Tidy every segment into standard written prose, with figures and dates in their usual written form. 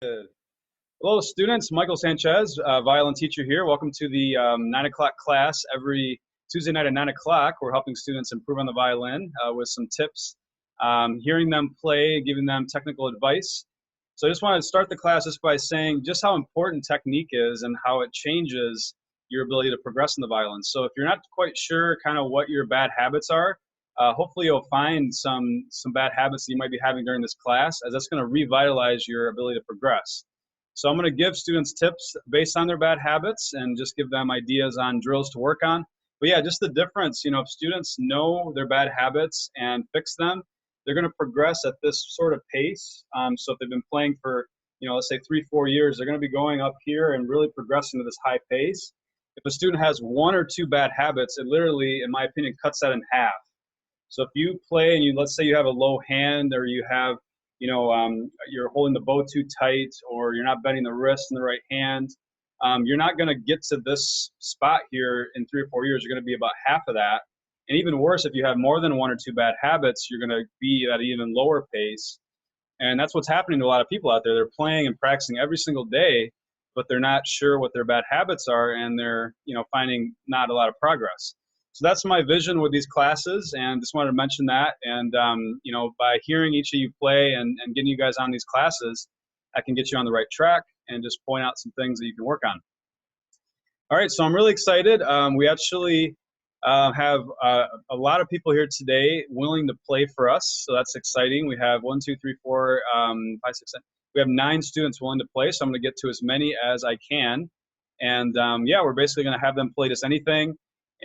Hello, students. Michael Sanchez, violin teacher here. Welcome to the 9 o'clock class every Tuesday night at 9 o'clock. We're helping students improve on the violin with some tips, hearing them play, giving them technical advice. So I just wanted to start the class just by saying just how important technique is and how it changes your ability to progress in the violin. So if you're not quite sure kind of what your bad habits are, hopefully you'll find some bad habits that you might be having during this class, as that's going to revitalize your ability to progress. So I'm going to give students tips based on their bad habits and just give them ideas on drills to work on. But yeah, just the difference, if students know their bad habits and fix them, they're going to progress at this sort of pace. So if they've been playing for, let's say 3-4 years, they're going to be going up here and really progressing to this high pace. If a student has 1 or 2 bad habits, it literally, in my opinion, cuts that in half. So if you play and let's say you have a low hand, or you have, you're holding the bow too tight, or you're not bending the wrist in the right hand, you're not going to get to this spot here in 3 or 4 years. You're going to be about half of that. And even worse, if you have more than 1 or 2 bad habits, you're going to be at an even lower pace. And that's what's happening to a lot of people out there. They're playing and practicing every single day, but they're not sure what their bad habits are, and they're finding not a lot of progress. So that's my vision with these classes, and just wanted to mention that. And by hearing each of you play and getting you guys on these classes, I can get you on the right track and just point out some things that you can work on. All right, so I'm really excited. We actually have a lot of people here today willing to play for us, so that's exciting. We have 1, 2, 3, 4, 5, 6, 7. We have 9 students willing to play, so I'm going to get to as many as I can. And yeah, we're basically going to have them play just anything.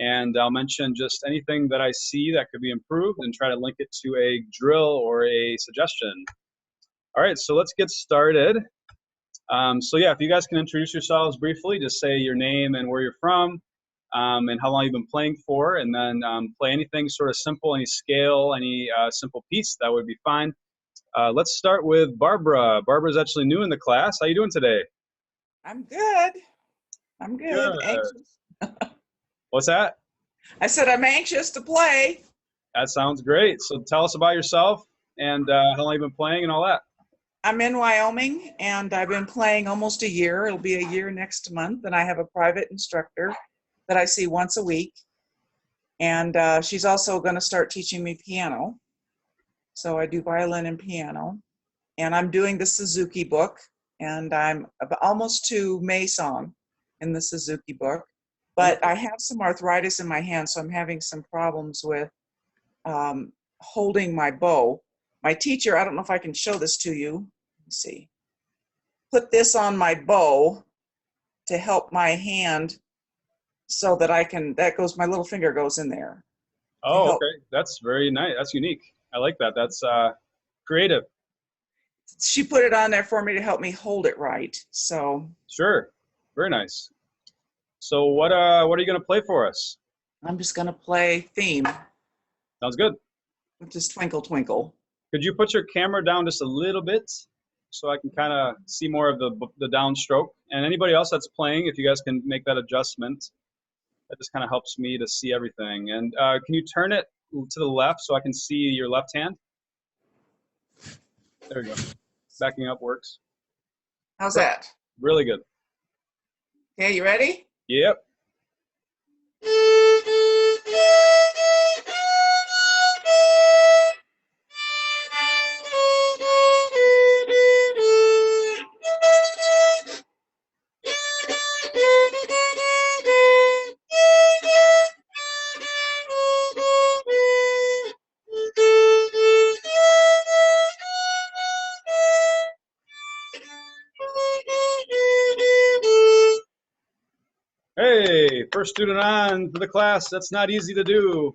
And I'll mention just anything that I see that could be improved and try to link it to a drill or a suggestion. All right, so let's get started. So yeah, if you guys can introduce yourselves briefly, just say your name and where you're from, and how long you've been playing for, and then play anything sort of simple, any scale, any simple piece, that would be fine. Let's start with Barbara. Barbara's actually new in the class. How you doing today? I'm good. I'm good. Anxious. What's that? I said I'm anxious to play. That sounds great. So tell us about yourself and how long you've been playing and all that. I'm in Wyoming, and I've been playing almost a year. It'll be a year next month, and I have a private instructor that I see once a week. And she's also going to start teaching me piano. So I do violin and piano. And I'm doing the Suzuki book, and I'm almost to May song in the Suzuki book. But I have some arthritis in my hand, so I'm having some problems with holding my bow. My teacher, I don't know if I can show this to you. Let me see. Put this on my bow to help my hand so that I can, my little finger goes in there. Oh, okay. That's very nice. That's unique. I like that. That's creative. She put it on there for me to help me hold it right. So. Sure. Very nice. So what are you going to play for us? I'm just going to play Theme. Sounds good. Which is Twinkle Twinkle. Could you put your camera down just a little bit so I can kind of see more of the downstroke? And anybody else that's playing, if you guys can make that adjustment, that just kind of helps me to see everything. And can you turn it to the left so I can see your left hand? There we go. Backing up works. How's that? Really good. Okay, you ready? Yep. Hey, first student on for the class. That's not easy to do.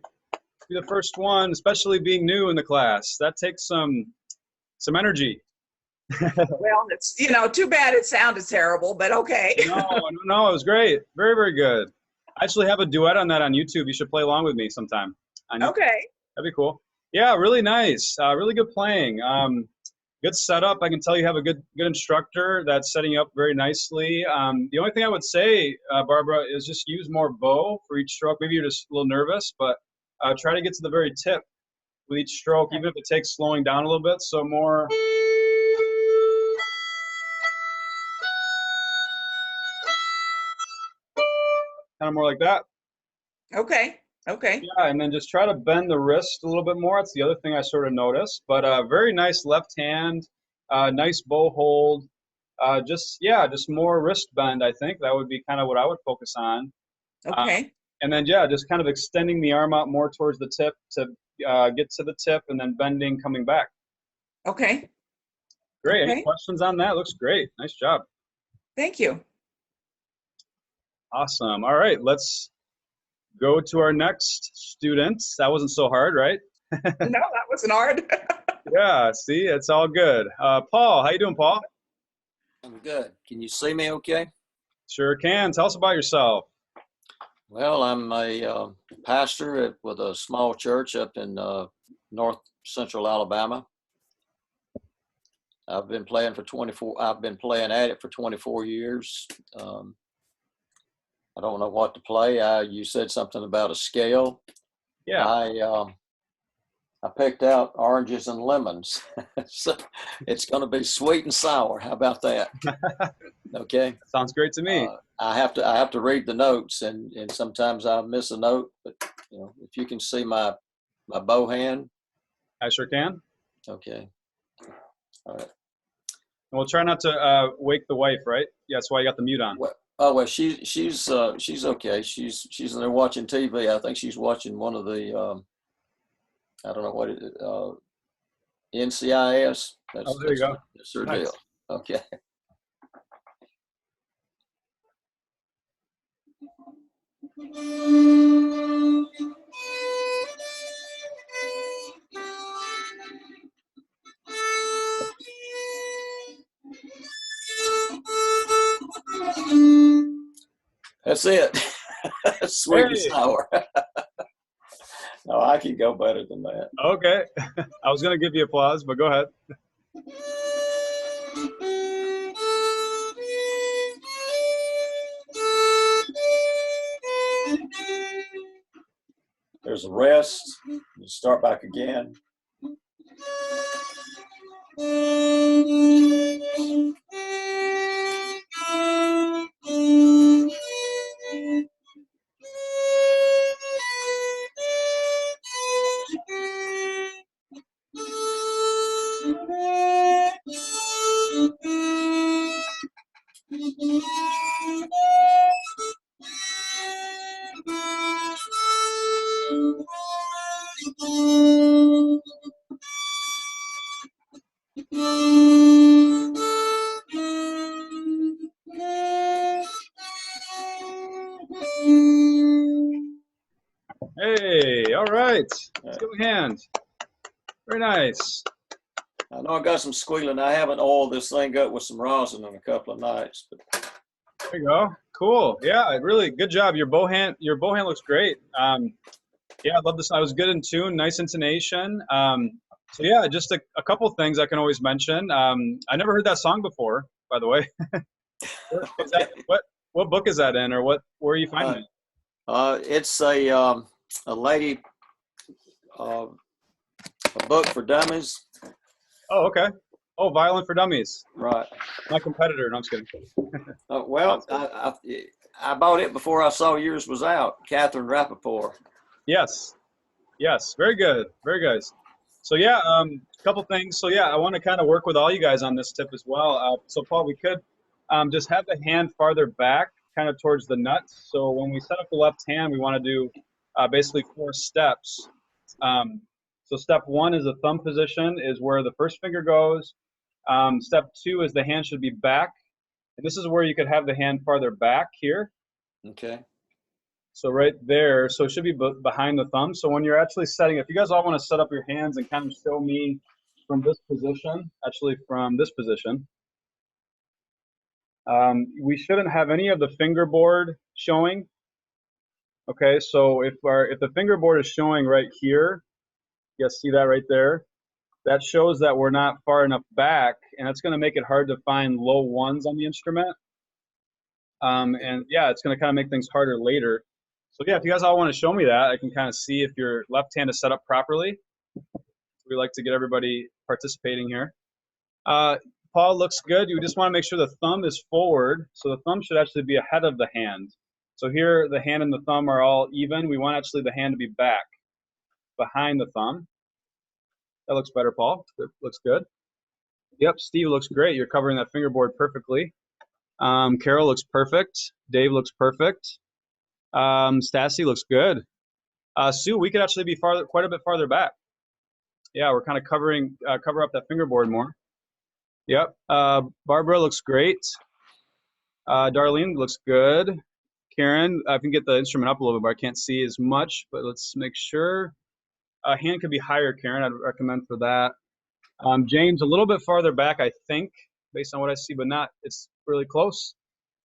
Be the first one, especially being new in the class. That takes some energy. Well, it's too bad it sounded terrible, but okay. No, it was great. Very, very good. I actually have a duet on that on YouTube. You should play along with me sometime. Okay. That'd be cool. Yeah, really nice. Really good playing. Good setup. I can tell you have a good instructor that's setting you up very nicely. The only thing I would say, Barbara, is just use more bow for each stroke. Maybe you're just a little nervous, but try to get to the very tip with each stroke, even if it takes slowing down a little bit. So more. kind of more like that. Okay. Okay. Yeah, and then just try to bend the wrist a little bit more. That's the other thing I sort of noticed. But very nice left hand, nice bow hold. Just more wrist bend. I think that would be kind of what I would focus on. Uh, Okay. and then yeah, just kind of extending the arm out more towards the tip to get to the tip, and then bending, coming back. Okay. Great. Any Okay. questions on that? Looks great. Nice job. Thank you. Awesome. All right, let's go to our next student. That wasn't so hard, right? No, that wasn't hard. Yeah, see, it's all good. Paul, how you doing, Paul? I'm good. Can you see me okay? Sure can. Tell us about yourself. Well, I'm a pastor with a small church up in north central Alabama. I've been playing at it for 24 years. I don't know what to play. You said something about a scale. Yeah. I picked out oranges and lemons. So it's going to be sweet and sour. How about that? Okay. Sounds great to me. I have to read the notes, and sometimes I miss a note. But if you can see my bow hand. I sure can. Okay. All right. And we'll try not to wake the wife, right? Yeah, that's why you got the mute on. Well, she's okay. She's in there watching TV. I think she's watching one of the I don't know what it is. NCIS. There you go. That's her Nice. deal. Okay. That's it. Sweet and sour. No, I can go better than that. Okay. I was going to give you applause, but go ahead. There's a rest. You start back again. Hey, all right. Let's give a hand. Very nice. I know I got some squealing. I haven't oiled this thing up with some rosin in a couple of nights. But There you go. Cool. Yeah, really good job. Your bow hand looks great. Yeah, I love this. I was good in tune, nice intonation. So yeah, just a couple things I can always mention. I never heard that song before, by the way. What book is that in, or where are you finding it? It's a lady, a book for dummies. Oh, okay. Oh, Violin for Dummies. Right. My competitor. No, I'm just kidding. Well, I bought it before I saw yours was out. Catherine Rappaport. Yes. Very good. Very good. So yeah, a couple things. So yeah, I want to kind of work with all you guys on this tip as well. So Paul, we could just have the hand farther back, kind of towards the nuts. So when we set up the left hand, we want to do basically 4 steps. So step 1 is the thumb position, is where the first finger goes. Step 2 is the hand should be back. And this is where you could have the hand farther back here. Okay. So right there, so it should be behind the thumb. So when you're actually setting, if you guys all want to set up your hands and kind of show me from this position, actually from this position, we shouldn't have any of the fingerboard showing. Okay, so if the fingerboard is showing right here, you guys see that right there? That shows that we're not far enough back, and that's going to make it hard to find low ones on the instrument. And yeah, it's going to kind of make things harder later. So yeah, if you guys all want to show me that, I can kind of see if your left hand is set up properly. We like to get everybody participating here. Paul, looks good. You just want to make sure the thumb is forward. So the thumb should actually be ahead of the hand. So here, the hand and the thumb are all even. We want actually the hand to be back, behind the thumb. That looks better, Paul. Good. Looks good. Yep, Steve looks great. You're covering that fingerboard perfectly. Carol looks perfect. Dave looks perfect. Stassi looks good. Sue, we could actually be quite a bit farther back. Yeah, we're kind of cover up that fingerboard more. Yep. Barbara looks great. Darlene looks good. Karen, I can get the instrument up a little bit, but I can't see as much. But let's make sure. Hand could be higher, Karen. I'd recommend for that. James, a little bit farther back, I think, based on what I see, but not. It's really close.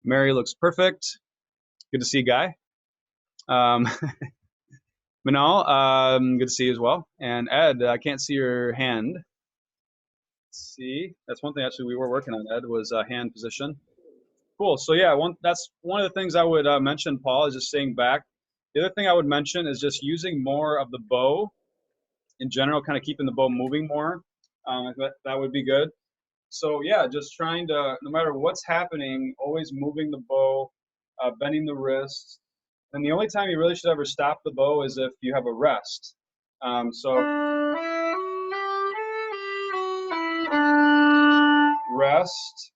Mary looks perfect. Good to see you, Guy. Manal, good to see you as well. And Ed, I can't see your hand. Let's see, that's one thing actually we were working on, Ed, was hand position. Cool. So yeah, that's one of the things I would mention, Paul, is just staying back. The other thing I would mention is just using more of the bow in general, kind of keeping the bow moving more. That would be good. So yeah, just trying to, no matter what's happening, always moving the bow, bending the wrist. And the only time you really should ever stop the bow is if you have a rest. So rest.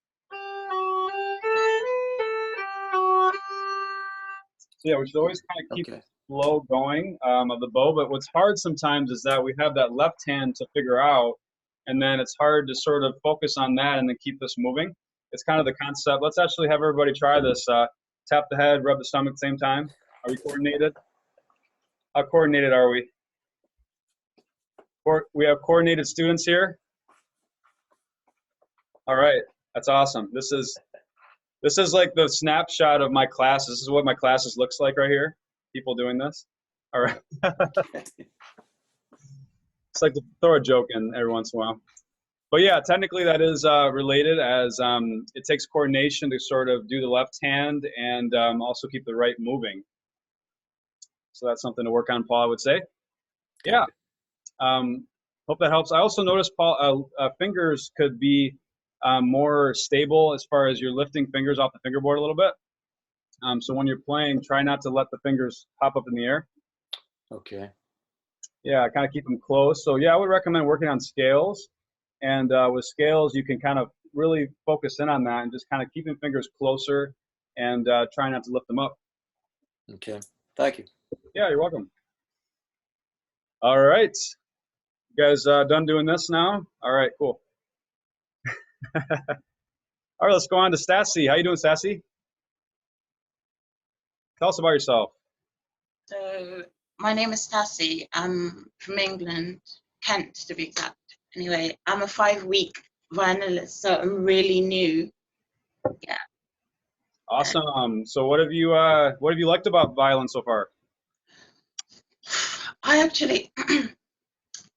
So yeah, we should always kind of keep the flow going of the bow. But what's hard sometimes is that we have that left hand to figure out, and then it's hard to sort of focus on that and then keep this moving. It's kind of the concept. Let's actually have everybody try this. Tap the head, rub the stomach at the same time. Are we coordinated? How coordinated are we? We have coordinated students here. All right, that's awesome. This is like the snapshot of my class. This is what my classes looks like right here. People doing this. All right. It's like to throw a joke in every once in a while. But yeah, technically that is related, as it takes coordination to sort of do the left hand and also keep the right moving. So that's something to work on, Paul, I would say. Yeah. Hope that helps. I also noticed, Paul, fingers could be more stable as far as you're lifting fingers off the fingerboard a little bit. So when you're playing, try not to let the fingers pop up in the air. Okay. Yeah, kind of keep them close. So yeah, I would recommend working on scales. And with scales, you can kind of really focus in on that and just kind of keeping fingers closer and try not to lift them up. Okay. Thank you. Yeah, you're welcome. All right. You guys done doing this now? All right, cool. All right, let's go on to Stassi. How you doing, Stassi? Tell us about yourself. So my name is Stassi. I'm from England, Kent to be exact. Anyway, I'm a 5-week violinist, so I'm really new. Yeah. Awesome. So what have you liked about violin so far? I actually,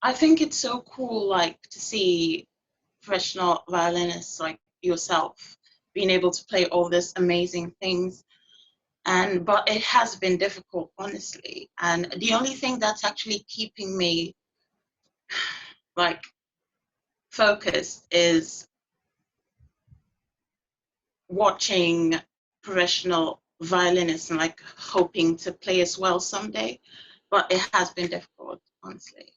I think it's so cool, like, to see professional violinists like yourself being able to play all these amazing things. But it has been difficult, honestly. And the only thing that's actually keeping me like focused is watching professional violinists and like hoping to play as well someday. But it has been difficult, honestly.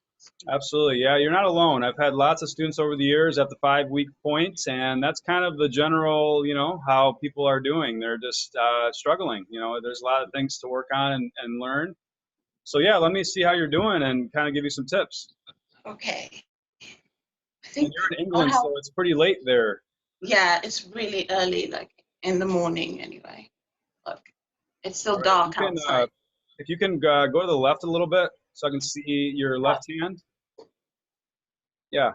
Absolutely. Yeah, you're not alone. I've had lots of students over the years at the 5-week point, and that's kind of the general, how people are doing. They're just struggling. There's a lot of things to work on and learn. So yeah, let me see how you're doing and kind of give you some tips. Okay. I And think you're in England, so it's pretty late there. yeah, it's really early, like in the morning anyway. Look, it's still dark outside. If you can go to the left a little bit so I can see your left hand. Yeah.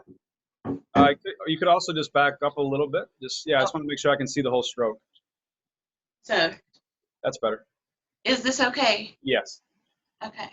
You could also just back up a little bit. I just want to make sure I can see the whole stroke. So. That's better. Is this okay? Yes. Okay.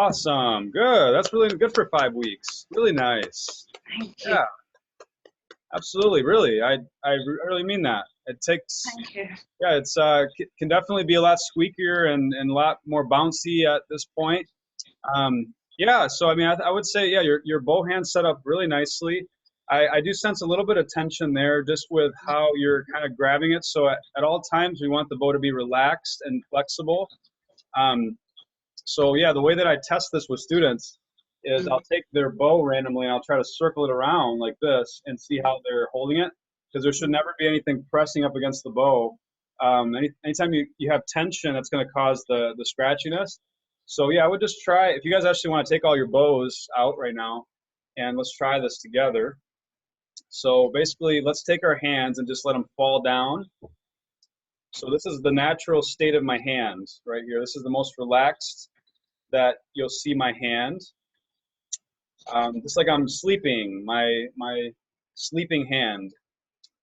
Awesome. Good. That's really good for 5 weeks. Really nice. Thank you. Yeah, absolutely. Really. I really mean that. It takes, Thank you. yeah, it's can definitely be a lot squeakier and a lot more bouncy at this point. Yeah, so I mean, I would say, yeah, your bow hand set up really nicely. I do sense a little bit of tension there just with how you're kind of grabbing it. So at all times, we want the bow to be relaxed and flexible. So yeah, the way that I test this with students is I'll take their bow randomly and I'll try to circle it around like this and see how they're holding it, because there should never be anything pressing up against the bow. Anytime you have tension, that's going to cause the scratchiness. So yeah, I would just try, if you guys actually want to take all your bows out right now, and let's try this together. So basically, let's take our hands and just let them fall down. So this is the natural state of my hand right here. This is the most relaxed that you'll see my hand. Just like I'm sleeping, my sleeping hand.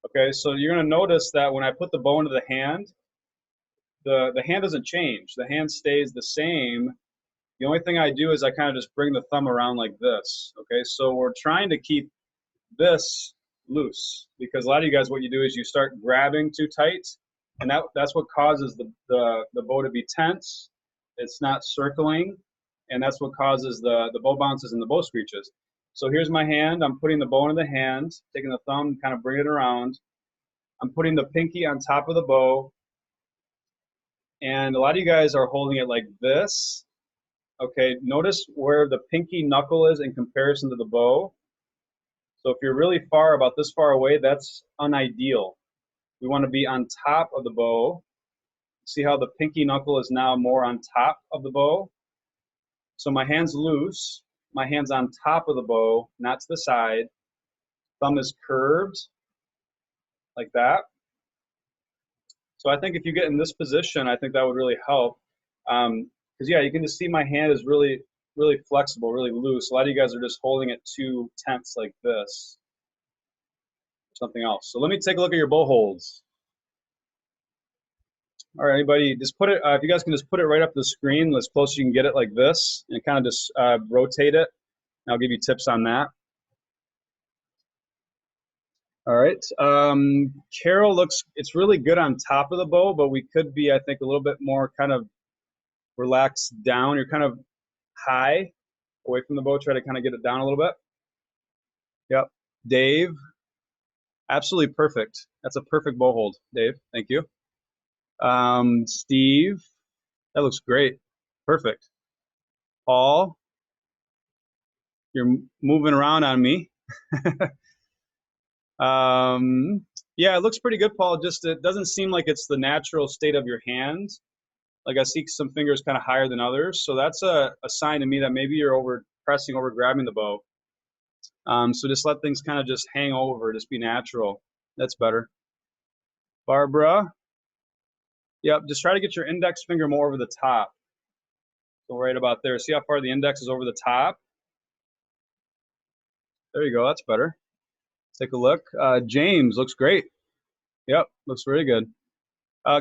Okay, so you're gonna notice that when I put the bow into the hand doesn't change. The hand stays the same. The only thing I do is I kind of just bring the thumb around like this. Okay, so we're trying to keep this loose, because a lot of you guys, what you do is you start grabbing too tight, and that's what causes the bow to be tense. It's not circling, and that's what causes the bow bounces and the bow screeches. So here's my hand. I'm putting the bow into the hand, taking the thumb, kind of bringing it around. I'm putting the pinky on top of the bow, and a lot of you guys are holding it like this. Okay, notice where the pinky knuckle is in comparison to the bow. So if you're really far, about this far away, that's unideal. We want to be on top of the bow. See how the pinky knuckle is now more on top of the bow? So my hand's loose, my hand's on top of the bow, not to the side. Thumb is curved, like that. So I think if you get in this position, I think that would really help. Because yeah, you can just see my hand is really, really flexible, really loose. A lot of you guys are just holding it too tense like this. Something else. So let me take a look at your bow holds. All right, anybody, just put it, if you guys can just put it right up the screen as close as you can get it like this, and kind of just rotate it. And I'll give you tips on that. All right, Carol looks, it's really good on top of the bow, but we could be, I think, a little bit more kind of relaxed down. You're kind of high away from the bow. Try to kind of get it down a little bit. Yep. Dave, absolutely perfect. That's a perfect bow hold, Dave. Thank you. Steve, that looks great. Perfect. Paul, you're moving around on me. Yeah, it looks pretty good, Paul. Just it doesn't seem like it's the natural state of your hand. Like I see some fingers kind of higher than others. So that's a sign to me that maybe you're over pressing, over grabbing the bow. So just let things kind of just hang over, just be natural. That's better. Barbara, yep, just try to get your index finger more over the top. So right about there. See how far the index is over the top? There you go, that's better. Take a look. James, looks great. Yep, looks really good.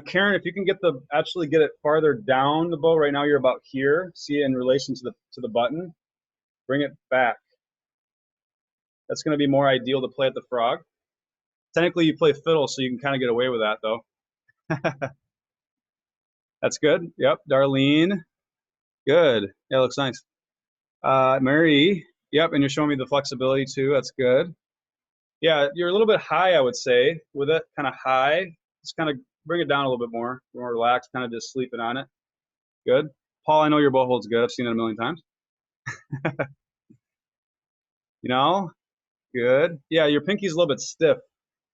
Karen, if you can actually get it farther down the bow. Right now you're about here. See, in relation to the button. Bring it back. That's going to be more ideal to play at the frog. Technically, you play fiddle, so you can kind of get away with that, though. That's good. Yep, Darlene. Good. Yeah, looks nice. Mary. Yep, and you're showing me the flexibility too. That's good. Yeah, you're a little bit high, I would say, with it, kind of high. Just kind of bring it down a little bit more relaxed, kind of just sleeping on it. Good. Paul, I know your bow hold's good. I've seen it a million times. You know, good. Yeah, your pinky's a little bit stiff,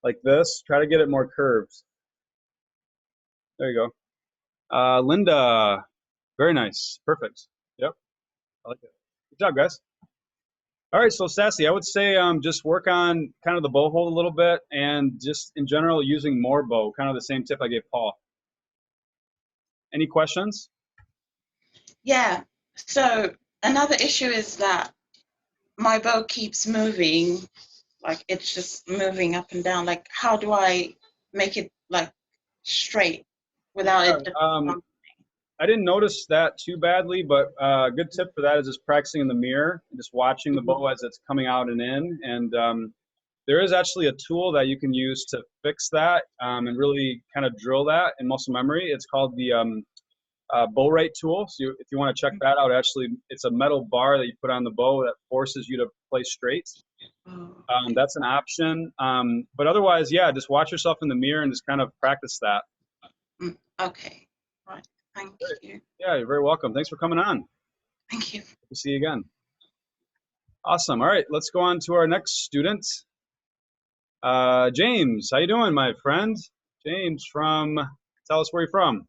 like this. Try to get it more curved. There you go. Linda, very nice. Perfect. Yep, I like it. Good job, guys. All right, so Sassy, I would say just work on kind of the bow hold a little bit, and just in general using more bow, kind of the same tip I gave Paul. Any questions? Yeah. So another issue is that my bow keeps moving, like it's just moving up and down. Like, how do I make it like straight without it? I didn't notice that too badly, but a good tip for that is just practicing in the mirror and just watching the bow as it's coming out and in. And there is actually a tool that you can use to fix that and really kind of drill that in muscle memory. It's called the bow rate tool. So if you want to check that out, actually, it's a metal bar that you put on the bow that forces you to play straight. That's an option. But otherwise, yeah, just watch yourself in the mirror and just kind of practice that. Okay, right. Thank you. Yeah, you're very welcome. Thanks for coming on. Thank you. We'll see you again. Awesome. All right, let's go on to our next student. James, how you doing, my friend? James tell us where you're from.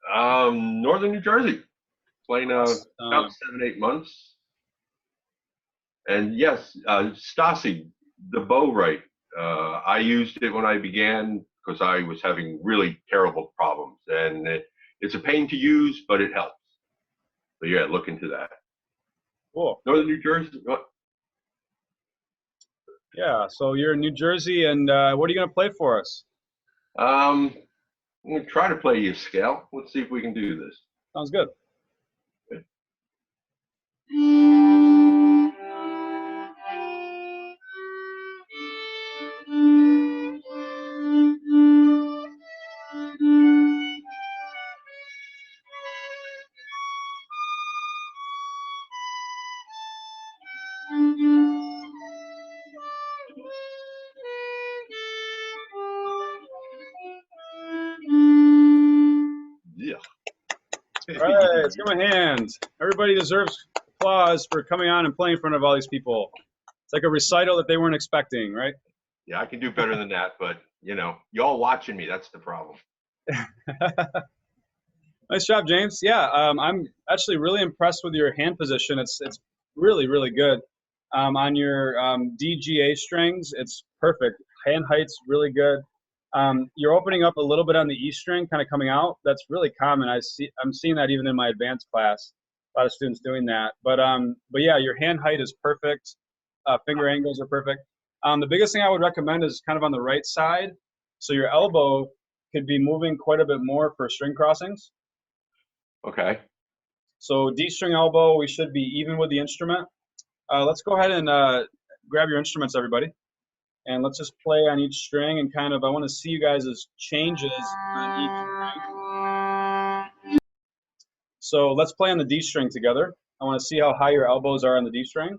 Northern New Jersey. Playing about 7-8 months. And yes, Stasi, the bow right. I used it when I began because I was having really terrible problems. And it's a pain to use, but it helps. So yeah, look into that. Cool. Northern New Jersey. What? Yeah, so you're in New Jersey, and what are you going to play for us? I'm going to try to play you a scale. Let's see if we can do this. Sounds good. Yeah. All right, let's give him a hand. Everybody deserves applause for coming on and playing in front of all these people. It's like a recital that they weren't expecting, right? Yeah, I can do better than that, but you know, y'all watching me, that's the problem. Nice job, James. Yeah, I'm actually really impressed with your hand position. It's really, really good. On your D, G, A strings, it's perfect. Hand height's really good. You're opening up a little bit on the E string, kind of coming out. That's really common. I'm seeing that even in my advanced class. A lot of students doing that. But yeah, your hand height is perfect. Finger angles are perfect. The biggest thing I would recommend is kind of on the right side. So your elbow could be moving quite a bit more for string crossings. Okay. So D string elbow, we should be even with the instrument. Let's go ahead and grab your instruments, everybody. And let's just play on each string and kind of, I want to see you guys' changes on each string. So let's play on the D string together. I want to see how high your elbows are on the D string.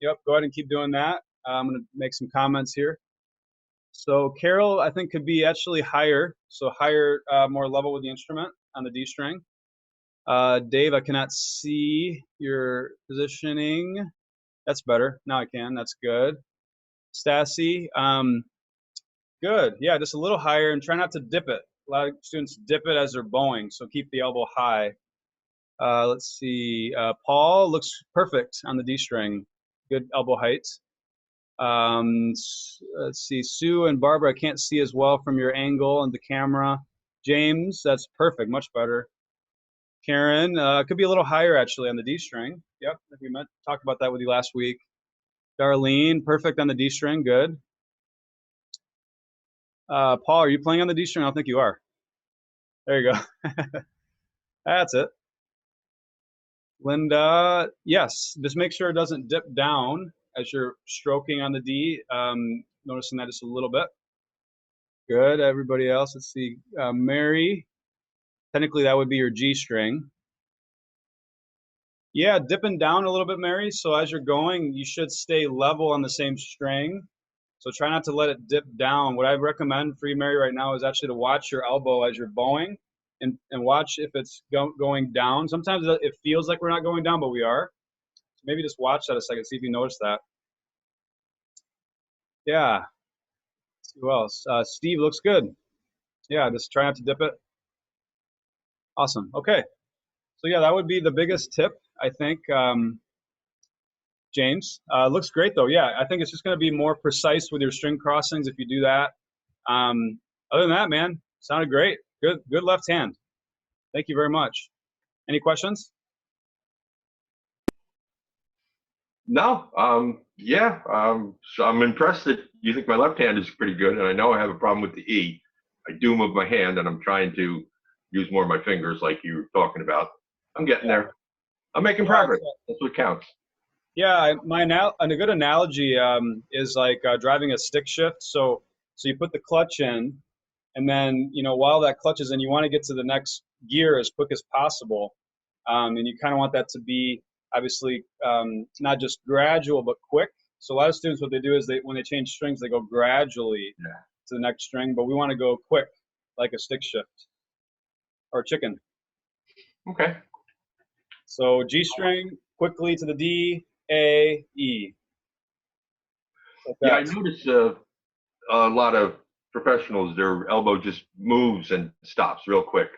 Yep, go ahead and keep doing that. I'm going to make some comments here. So Carol, I think, could be actually higher. So higher, more level with the instrument on the D string. Dave, I cannot see your positioning. That's better. Now I can. That's good. Stassi, good. Yeah, just a little higher and try not to dip it. A lot of students dip it as they're bowing, so keep the elbow high. Let's see. Paul looks perfect on the D string. Good elbow height. Let's see. Sue and Barbara, I can't see as well from your angle and the camera. James, that's perfect. Much better. Karen, could be a little higher actually on the D string. Yep, we talked about that with you last week. Darlene, perfect on the D string, good. Paul, are you playing on the D string? I don't think you are. There you go. That's it. Linda, yes, just make sure it doesn't dip down as you're stroking on the D. Noticing that just a little bit. Good, everybody else, let's see. Mary, technically that would be your G string. Yeah, dipping down a little bit, Mary. So as you're going, you should stay level on the same string. So try not to let it dip down. What I recommend for you, Mary, right now is actually to watch your elbow as you're bowing and watch if it's going down. Sometimes it feels like we're not going down, but we are. So maybe just watch that a second, see if you notice that. Yeah. Let's see who else? Steve looks good. Yeah, just try not to dip it. Awesome. Okay. So yeah, that would be the biggest tip, I think. James, looks great though. Yeah, I think it's just going to be more precise with your string crossings if you do that. Other than that, man, sounded great. Good left hand. Thank you very much. Any questions? No, Yeah, so I'm impressed that you think my left hand is pretty good, and I know I have a problem with the E. I do move my hand, and I'm trying to use more of my fingers, like you were talking about. I'm getting there. I'm making Yeah, progress. That's what counts. yeah. A good analogy is like driving a stick shift. So you put the clutch in, and then while that clutch is in, you want to get to the next gear as quick as possible, and you kind of want that to be obviously not just gradual but quick. So a lot of students, what they do is when they change strings, they go gradually to the next string, but we want to go quick, like a stick shift or chicken. Okay. So G string, quickly to the D, A, E. Like Yeah, I that. notice a lot of professionals, their elbow just moves and stops real quick.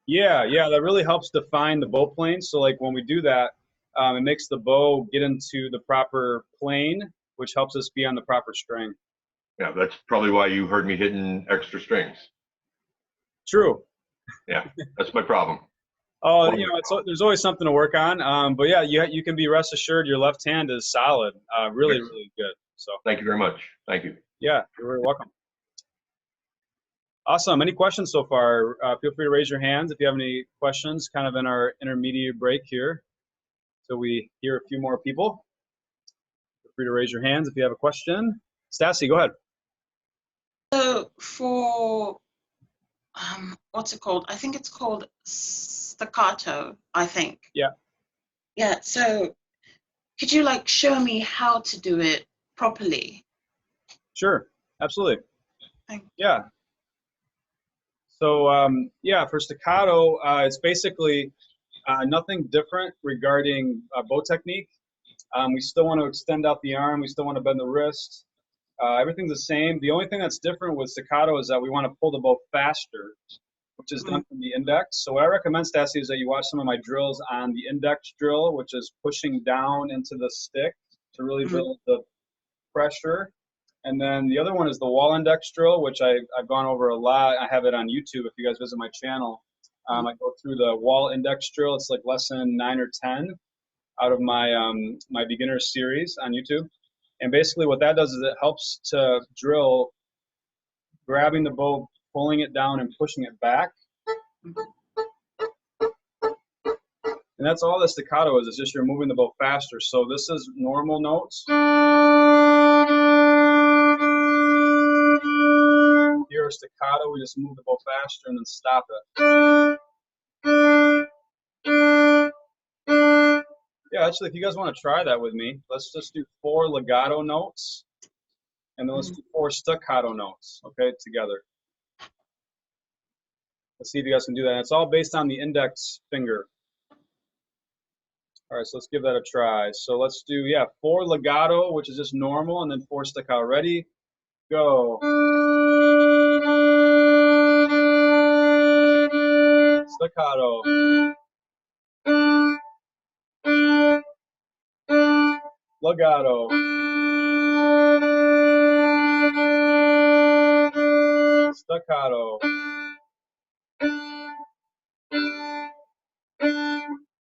Yeah, that really helps define the bow plane. So like when we do that, it makes the bow get into the proper plane, which helps us be on the proper string. Yeah, that's probably why you heard me hitting extra strings. True. Yeah, that's my problem. Oh, there's always something to work on. But yeah, you can be rest assured your left hand is solid. Really, Yes. really good. So Thank you very much. Thank you. yeah, you're very welcome. Awesome. Any questions so far? Feel free to raise your hands if you have any questions, kind of in our intermediate break here. So we hear a few more people. Feel free to raise your hands if you have a question. Stassi, go ahead. So for what's it called? I think it's called staccato, I think. Yeah. Yeah, so could you like show me how to do it properly? Sure, absolutely. Thank you. Yeah. So yeah, for staccato, it's basically nothing different regarding bow technique. We still want to extend out the arm. We still want to bend the wrist. Everything's the same. The only thing that's different with staccato is that we want to pull the bow faster, which is done from the index. So what I recommend, Stassi, is that you watch some of my drills on the index drill, which is pushing down into the stick to really build the pressure. And then the other one is the wall index drill, which I've gone over a lot. I have it on YouTube if you guys visit my channel. I go through the wall index drill. It's like lesson 9 or 10 out of my my beginner series on YouTube. And basically what that does is it helps to drill grabbing the bow, pulling it down and pushing it back. And that's all the staccato is. It's just you're moving the bow faster. So this is normal notes. Here are staccato, we just move the bow faster and then stop it. Yeah, actually, if you guys want to try that with me, let's just do 4 legato notes, and then let's do 4 staccato notes, okay, together. Let's see if you guys can do that. It's all based on the index finger. All right, so let's give that a try. So let's do, 4 legato, which is just normal, and then 4 staccato. Ready? Go. Staccato. Legato. Staccato.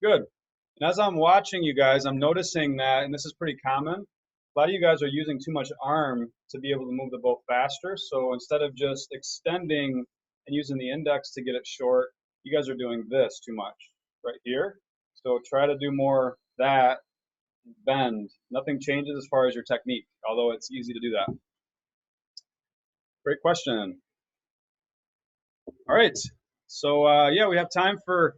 Good. And as I'm watching you guys, I'm noticing that, and this is pretty common, a lot of you guys are using too much arm to be able to move the bow faster. So instead of just extending and using the index to get it short, you guys are doing this too much right here. So try to do more that, bend. Nothing changes as far as your technique, although it's easy to do that. Great question. All right. So yeah, we have time for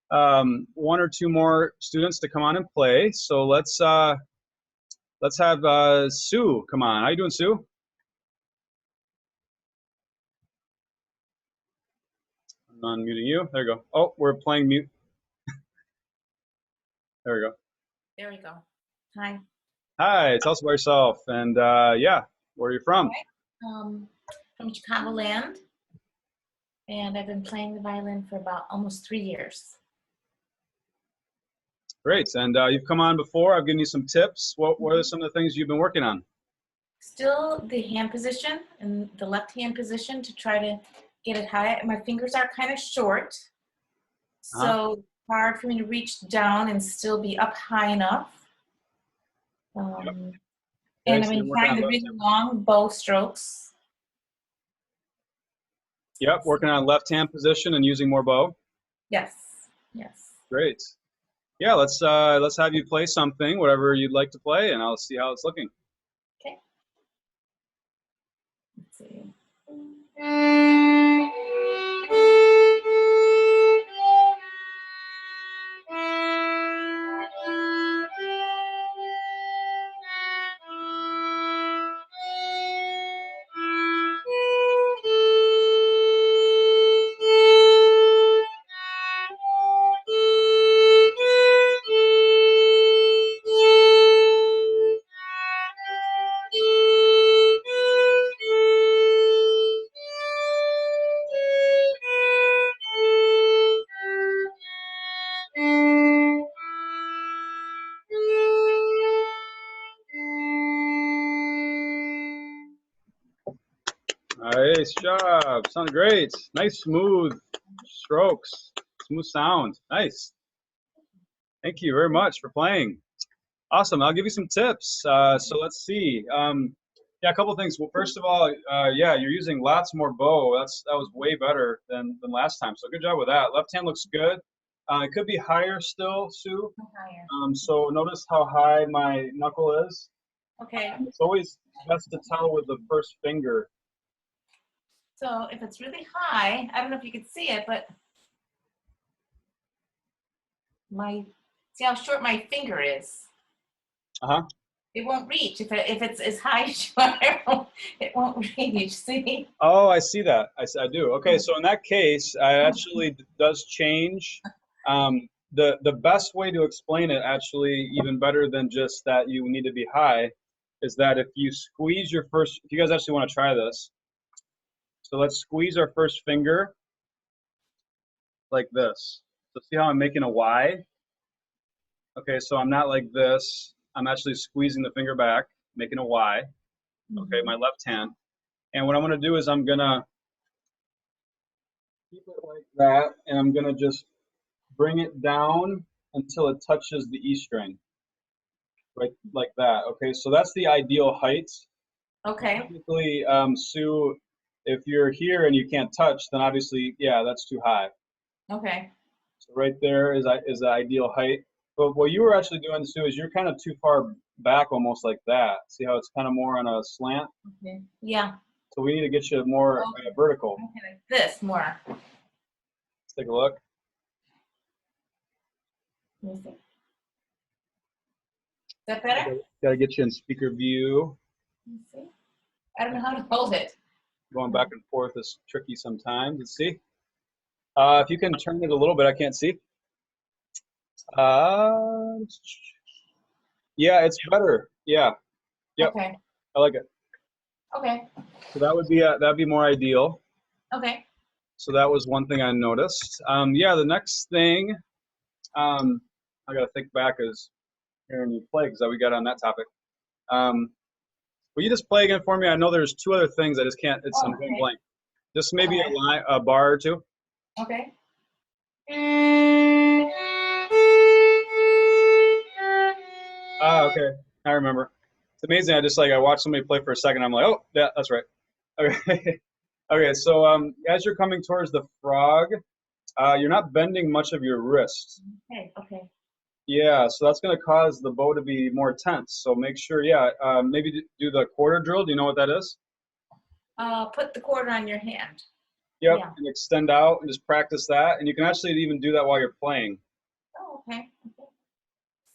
1 or 2 more students to come on and play. So let's have Sue come on. How you doing, Sue? I'm unmuting you. There you go. Oh, we're playing mute. There we go. There we go. Hi. Hi. Tell us about yourself and yeah, where are you from? From Chicagoland, and I've been playing the violin for about almost 3 years. Great. And you've come on before. I've given you some tips. What are some of the things you've been working on? Still the hand position and the left hand position to try to get it high. My fingers are kind of short, so hard for me to reach down and still be up high enough. And so I've you're been working trying on the left really hand. long bow strokes. Yep, working on left hand position and using more bow. Yes, yes. Great. Yeah, let's have you play something, whatever you'd like to play, and I'll see how it's looking. Okay. Let's see. Nice job. Sounded great. Nice, smooth strokes. Smooth sound. Nice. Thank you very much for playing. Awesome. I'll give you some tips. So let's see. Yeah, a couple things. Well, first of all, yeah, you're using lots more bow. That was way better than last time. So good job with that. Left hand looks good. It could be higher still, Sue. Higher. So notice how high my knuckle is. Okay. It's always best to tell with the first finger. So if it's really high, I don't know if you can see it, but see how short my finger is? Uh-huh. It won't reach. If it's as high as you are, it won't reach. See? Oh, I see that. I do. Okay, so in that case, I actually does change. The best way to explain it, actually, even better than just that you need to be high, is that if you squeeze your first, if you guys actually want to try this, so let's squeeze our first finger like this. So see how I'm making a Y? Okay, so I'm not like this. I'm actually squeezing the finger back, making a Y. Okay, my left hand. And what I'm going to do is I'm going to keep it like that, and I'm going to just bring it down until it touches the E string, right, like that. Okay, so that's the ideal height. Okay. Typically, Sue, if you're here and you can't touch, then obviously, yeah, that's too high. Okay. So right there is the ideal height. But what you were actually doing, Sue, is you're kind of too far back, almost like that. See how it's kind of more on a slant? Okay. Yeah. So we need to get you more vertical. Okay, like this more. Let's take a look. Let me see. Is that better? Got to get you in speaker view. Let me see. I don't know how to hold it. Going back and forth is tricky sometimes. Let's see. If you can turn it a little bit, I can't see. Yeah, it's better. Yeah. Yep. Okay. I like it. Okay. So that would be that'd be more ideal. Okay. So that was one thing I noticed. Yeah, the next thing I gotta think back is hearing you play because we got on that topic. Will you just play again for me? I know there's two other things I just can't. I'm going blank. Just maybe a bar or two. Okay. Okay. I remember. It's amazing. I watched somebody play for a second. I'm like, oh, yeah, that's right. Okay. Okay. So as you're coming towards the frog, you're not bending much of your wrist. Okay. Okay. Yeah. So that's going to cause the bow to be more tense. So make sure, maybe do the quarter drill. Do you know what that is? Put the quarter on your hand. Yep. Yeah. And extend out and just practice that. And you can actually even do that while you're playing. Oh, okay.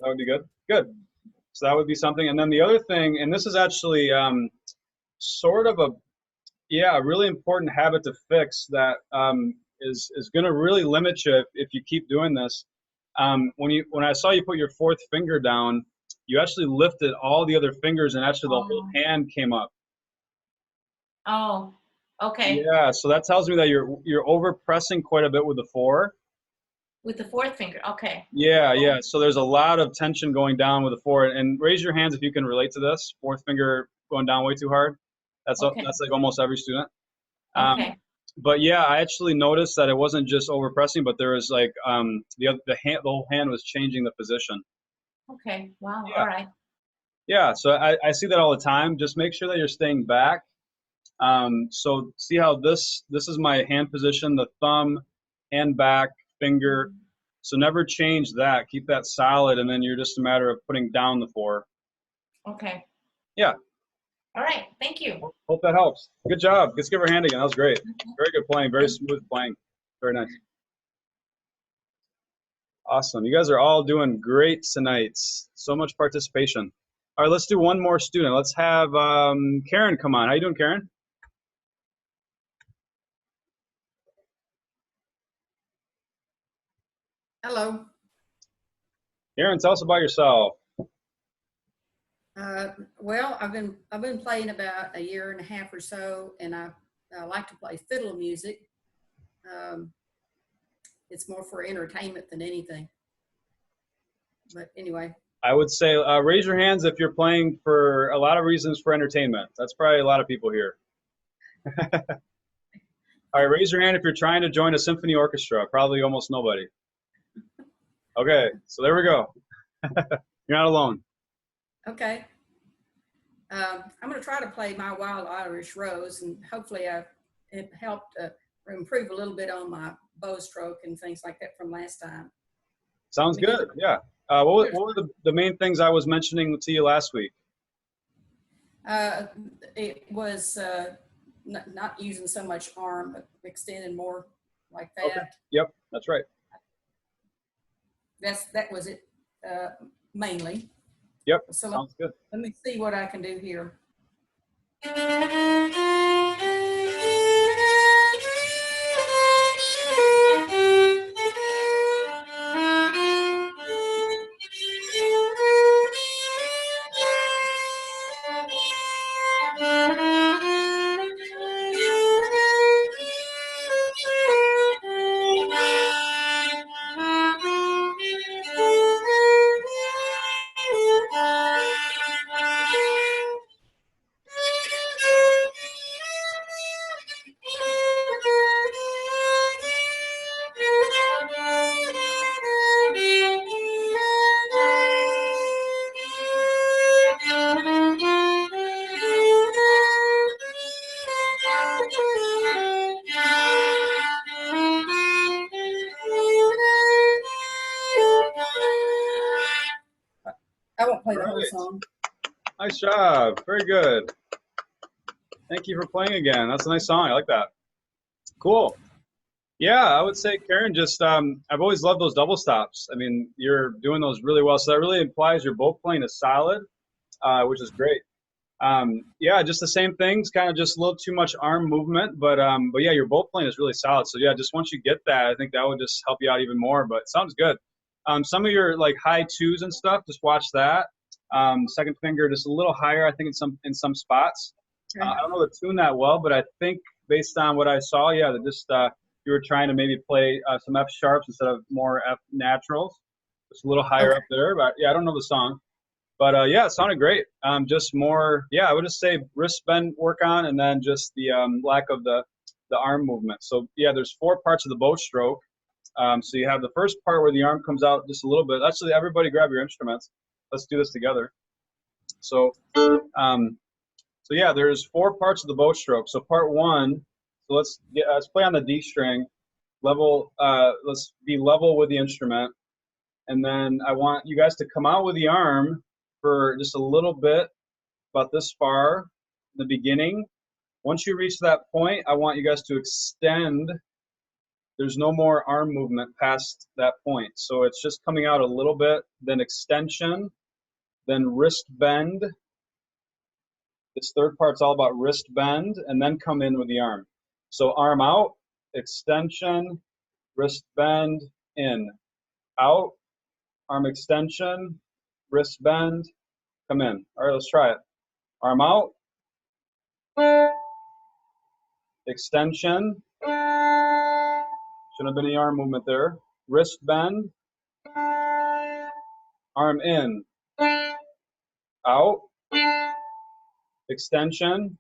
That would be good. Good. So that would be something. And then the other thing, and this is actually sort of a really important habit to fix that is going to really limit you if you keep doing this. When I saw you put your fourth finger down, you actually lifted all the other fingers, and actually the whole hand came up. Oh, okay. Yeah, so that tells me that you're over pressing quite a bit with the four. With the fourth finger, okay. Yeah, yeah. So there's a lot of tension going down with the four. And raise your hands if you can relate to this. Fourth finger going down way too hard. That's like almost every student. Okay. But yeah, I actually noticed that it wasn't just over pressing, but there was like the whole hand was changing the position. Okay. Wow. Yeah. All right. Yeah, so I see that all the time. Just make sure that you're staying back. So see how this is my hand position, the thumb, hand back, finger. So never change that. Keep that solid, and then you're just a matter of putting down the 4. Okay. Yeah. All right. Thank you. Hope that helps. Good job. Let's give her a hand again. That was great. Very good playing. Very smooth playing. Very nice. Awesome. You guys are all doing great tonight. So much participation. All right, let's do one more student. Let's have Karen come on. How you doing, Karen? Hello. Karen, tell us about yourself. Well, I've been playing about a year and a half or so, and I like to play fiddle music. It's more for entertainment than anything. But anyway. I would say raise your hands if you're playing for a lot of reasons for entertainment. That's probably a lot of people here. All right, raise your hand if you're trying to join a symphony orchestra. Probably almost nobody. Okay, so there we go. You're not alone. Okay. I'm going to try to play My Wild Irish Rose, and hopefully it helped improve a little bit on my bow stroke and things like that from last time. Sounds good, yeah. What were the main things I was mentioning to you last week? It was not using so much arm, but extending more like that. Okay. Yep, that's right. That was it mainly. Yep, so sounds good. Let me see what I can do here. I won't play the whole song. Nice job. Very good. Thank you for playing again. That's a nice song. I like that. Cool. Yeah, I would say, Karen, just I've always loved those double stops. I mean, you're doing those really well. So that really implies your bow playing is solid, which is great. Yeah, just the same things, kind of just a little too much arm movement, but yeah, your bow playing is really solid. So yeah, just once you get that, I think that would just help you out even more. But it sounds good. Some of your like high twos and stuff, just watch that. Second finger just a little higher, I think in some spots. I don't know the tune that well, but I think based on what I saw, yeah, that just you were trying to maybe play some F sharps instead of more F naturals. Just a little higher up there, but yeah, I don't know the song. But yeah, it sounded great. Just more, yeah, I would just say wrist bend work on, and then just the lack of the arm movement. So yeah, there's 4 parts of the bow stroke. So you have the first part where the arm comes out just a little bit. Actually, everybody grab your instruments. Let's do this together. So, so yeah, there's 4 parts of the bow stroke. So part 1, so let's play on the D string. Level, let's be level with the instrument. And then I want you guys to come out with the arm for just a little bit, about this far in the beginning. Once you reach that point, I want you guys to extend. There's no more arm movement past that point. So it's just coming out a little bit, then extension, then wrist bend. This third part's all about wrist bend, and then come in with the arm. So arm out, extension, wrist bend, in, out, arm extension, wrist bend, come in. All right, let's try it. Arm out, extension, shouldn't have been any arm movement there. Wrist bend, arm in, out, extension,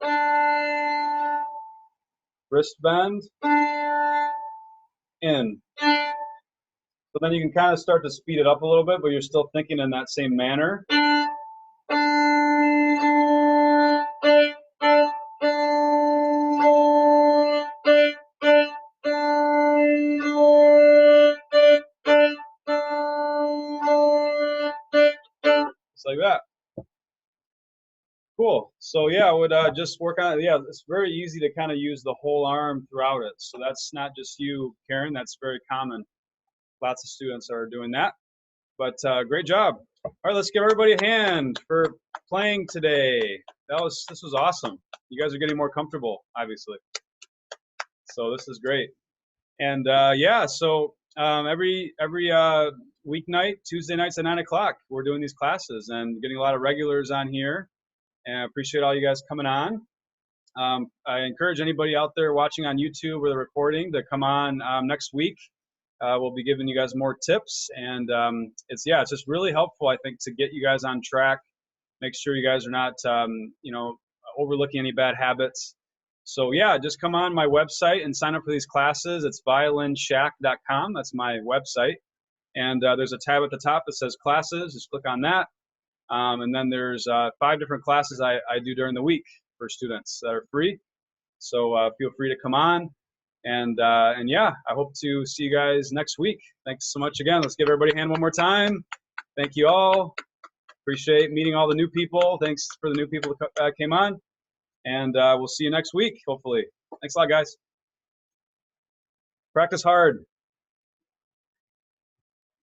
wrist bend, in. So then you can kind of start to speed it up a little bit, but you're still thinking in that same manner. like that. Cool. So yeah, I would just work on it. Yeah, it's very easy to kind of use the whole arm throughout it. So that's not just you, Karen. That's very common. Lots of students are doing that. But great job. All right, let's give everybody a hand for playing today. This was awesome. You guys are getting more comfortable, obviously. So this is great. And yeah, so every weeknight, Tuesday nights at 9 o'clock, we're doing these classes and getting a lot of regulars on here. And I appreciate all you guys coming on. I encourage anybody out there watching on YouTube or the recording to come on next week. We'll be giving you guys more tips, and it's just really helpful, I think, to get you guys on track. Make sure you guys are not, overlooking any bad habits. So yeah, just come on my website and sign up for these classes. It's violinshack.com. That's my website, and there's a tab at the top that says classes. Just click on that, and then there's 5 different classes I do during the week for students that are free. So feel free to come on. And yeah, I hope to see you guys next week. Thanks so much again. Let's give everybody a hand one more time. Thank you all. Appreciate meeting all the new people. Thanks for the new people that came on. And we'll see you next week, hopefully. Thanks a lot, guys. Practice hard.